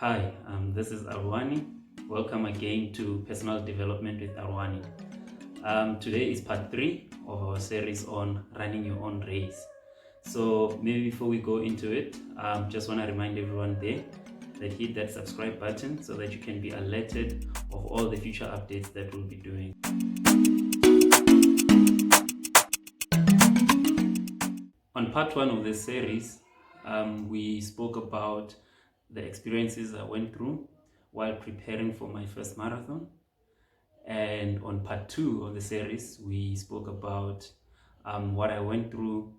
Hi, this is Arwani. Welcome again to Personal Development with Arwani. Today is part 3 of our series on running your own race. So, maybe before we go into it, just want to remind everyone there that hit that subscribe button so that you can be alerted of all the future updates that we'll be doing. On part 1 of this series, we spoke about the experiences I went through while preparing for my first marathon. And on part 2 of the series, we spoke about what I went through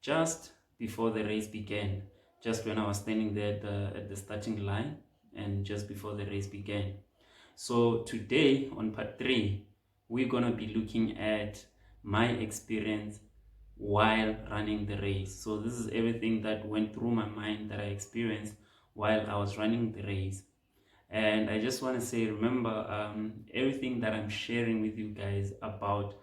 just before the race began, just when I was standing there at the starting line and just before the race began. So today on part 3, we're going to be looking at my experience while running the race. So this is everything that went through my mind that I experienced while I was running the race. And I just want to say, remember, everything that I'm sharing with you guys about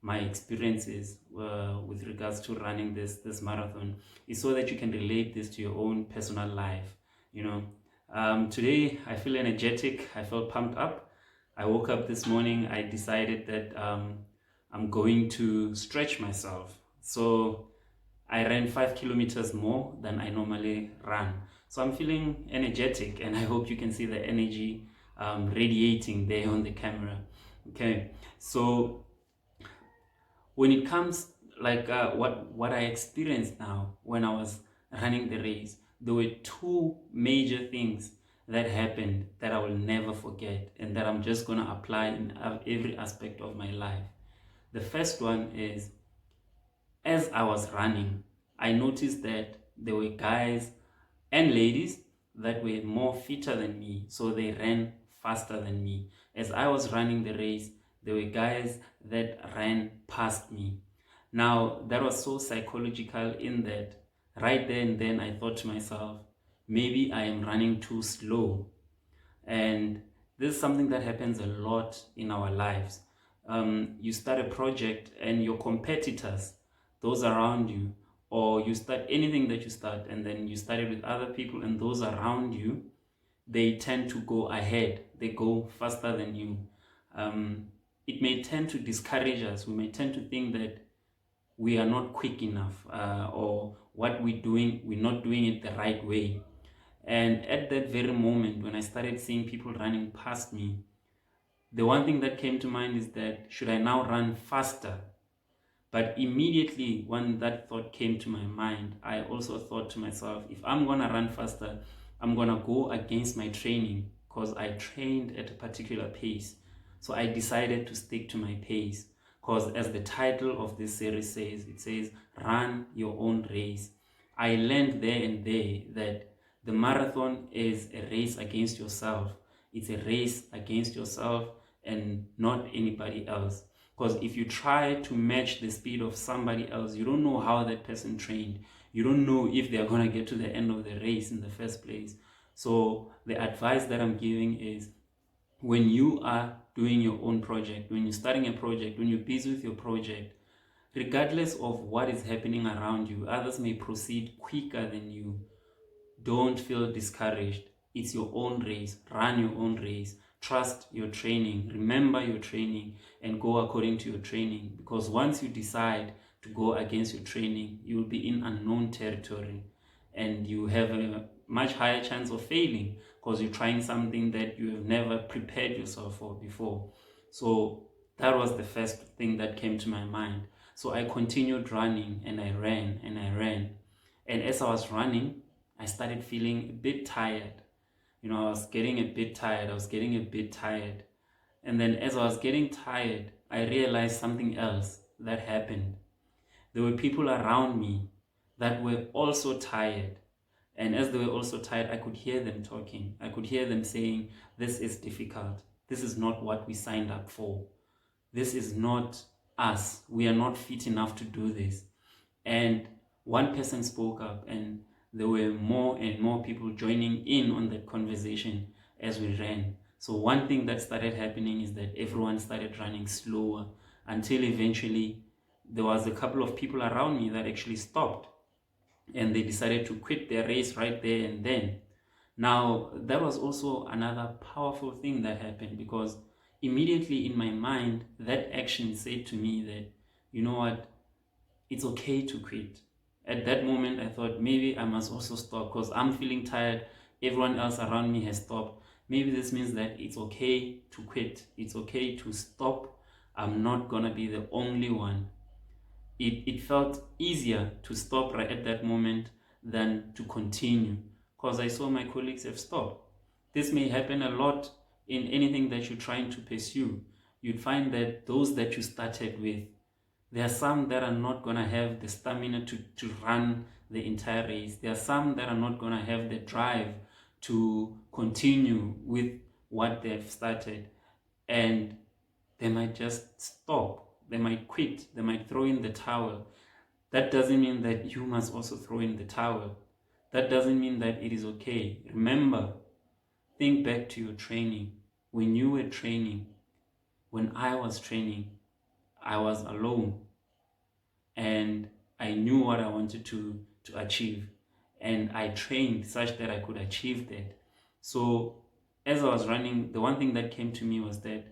my experiences with regards to running this marathon is so that you can relate this to your own personal life. Today I feel energetic. I felt pumped up. I woke up this morning. I decided that I'm going to stretch myself. So I ran 5 kilometers more than I normally run. So I'm feeling energetic, and I hope you can see the energy radiating there on the camera. Okay, so when it comes like what I experienced now when I was running the race, there were two major things that happened that I will never forget and that I'm just gonna apply in every aspect of my life. The first one is, as I was running, I noticed that there were guys and ladies that were more fitter than me, so they ran faster than me. As I was running the race, there were guys that ran past me. Now, that was so psychological in that right there and then I thought to myself, maybe I am running too slow. And this is something that happens a lot in our lives. You start a project and your competitors, those around you, or you start anything that you start and then you start it with other people and those around you, they tend to go ahead. They go faster than you. It may tend to discourage us. We may tend to think that we are not quick enough, or what we're doing, we're not doing it the right way. And at that very moment, when I started seeing people running past me, the one thing that came to mind is that should I now run faster? But immediately when that thought came to my mind, I also thought to myself, if I'm going to run faster, I'm going to go against my training because I trained at a particular pace. So I decided to stick to my pace because, as the title of this series says, it says, run your own race. I learned there and there that the marathon is a race against yourself. It's a race against yourself and not anybody else. Because if you try to match the speed of somebody else, you don't know how that person trained. You don't know if they're going to get to the end of the race in the first place. So the advice that I'm giving is, when you are doing your own project, when you're starting a project, when you're busy with your project, regardless of what is happening around you, others may proceed quicker than you. Don't feel discouraged. It's your own race. Run your own race. Trust your training. Remember your training and go according to your training. Because once you decide to go against your training, you will be in unknown territory and you have a much higher chance of failing because you're trying something that you have never prepared yourself for before. So that was the first thing that came to my mind. So I continued running and I ran and I ran. And as I was running, I started feeling a bit tired. I was getting a bit tired. I was getting a bit tired. And then as I was getting tired, I realized something else that happened. There were people around me that were also tired. And as they were also tired, I could hear them talking. I could hear them saying, this is difficult. This is not what we signed up for. This is not us. We are not fit enough to do this. And one person spoke up and there were more and more people joining in on that conversation as we ran. So one thing that started happening is that everyone started running slower until eventually there was a couple of people around me that actually stopped and they decided to quit their race right there and then. Now, that was also another powerful thing that happened, because immediately in my mind, that action said to me that, you know what, it's okay to quit. At that moment, I thought maybe I must also stop because I'm feeling tired. Everyone else around me has stopped. Maybe this means that it's okay to quit. It's okay to stop. I'm not gonna be the only one. It felt easier to stop right at that moment than to continue, because I saw my colleagues have stopped. This may happen a lot in anything that you're trying to pursue. You'd find that those that you started with, there are some that are not going to have the stamina to run the entire race. There are some that are not going to have the drive to continue with what they've started. And they might just stop. They might quit. They might throw in the towel. That doesn't mean that you must also throw in the towel. That doesn't mean that it is okay. Remember, think back to your training. When you were training, when I was training, I was alone. And I knew what I wanted to achieve, and I trained such that I could achieve that. So as I was running, the one thing that came to me was that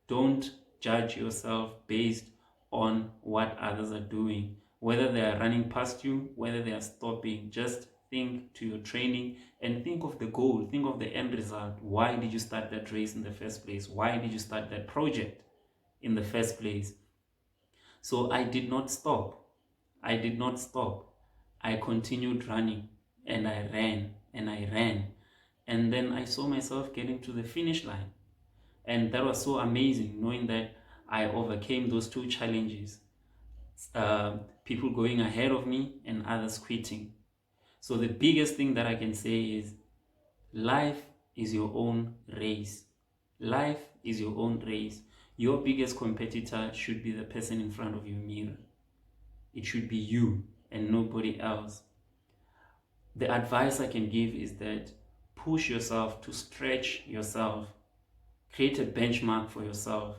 don't judge yourself based on what others are doing, whether they are running past you, whether they are stopping. Just think to your training and think of the goal, think of the end result. Why did you start that race in the first place? Why did you start that project in the first place? So I did not stop. I did not stop. I continued running, and I ran and I ran. And then I saw myself getting to the finish line. And that was so amazing, knowing that I overcame those two challenges. People going ahead of me and others quitting. So the biggest thing that I can say is life is your own race. Life is your own race. Your biggest competitor should be the person in front of your mirror. It should be you and nobody else. The advice I can give is that push yourself to stretch yourself. Create a benchmark for yourself.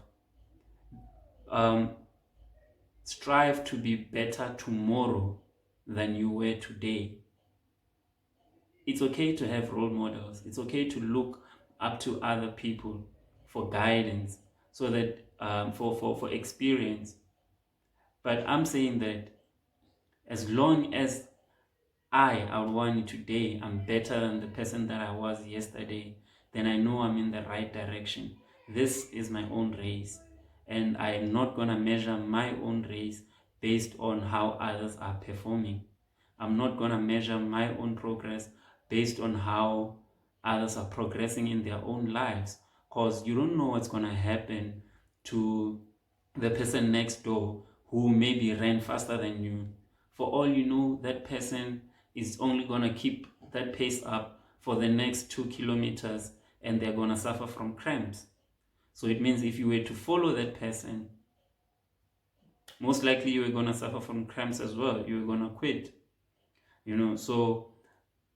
Strive to be better tomorrow than you were today. It's okay to have role models. It's okay to look up to other people for guidance, so that for experience. But I'm saying that as long as I want today, I'm better than the person that I was yesterday, then I know I'm in the right direction. This is my own race, and I am not going to measure my own race based on how others are performing. I'm not going to measure my own progress based on how others are progressing in their own lives, because you don't know what's going to happen to the person next door who maybe ran faster than you. For all you know, that person is only going to keep that pace up for the next 2 kilometers, and they're going to suffer from cramps. So it means if you were to follow that person, most likely you were going to suffer from cramps as well. You were going to quit. So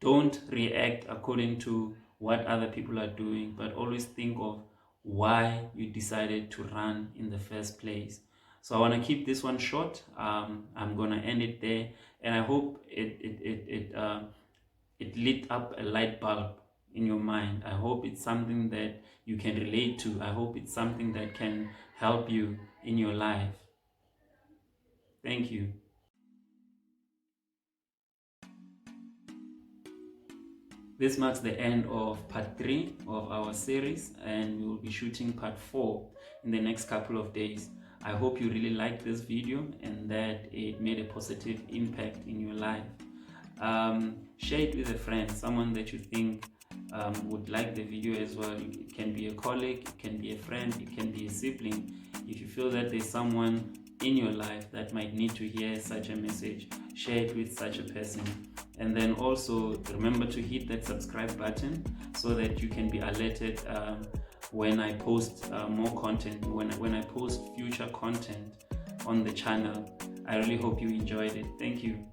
don't react according to what other people are doing, but always think of why you decided to run in the first place. So I want to keep this one short. I'm going to end it there, and I hope it lit up a light bulb in your mind. I hope it's something that you can relate to. I hope it's something that can help you in your life. Thank you. This marks the end of part 3 of our series, and we will be shooting part 4 in the next couple of days. I hope you really liked this video and that it made a positive impact in your life. Share it with a friend, someone that you think would like the video as well. It can be a colleague, it can be a friend, it can be a sibling. If you feel that there's someone in your life that might need to hear such a message, share it with such a person. And then also remember to hit that subscribe button so that you can be alerted when I post more content, when I post future content on the channel. I really hope you enjoyed it. Thank you.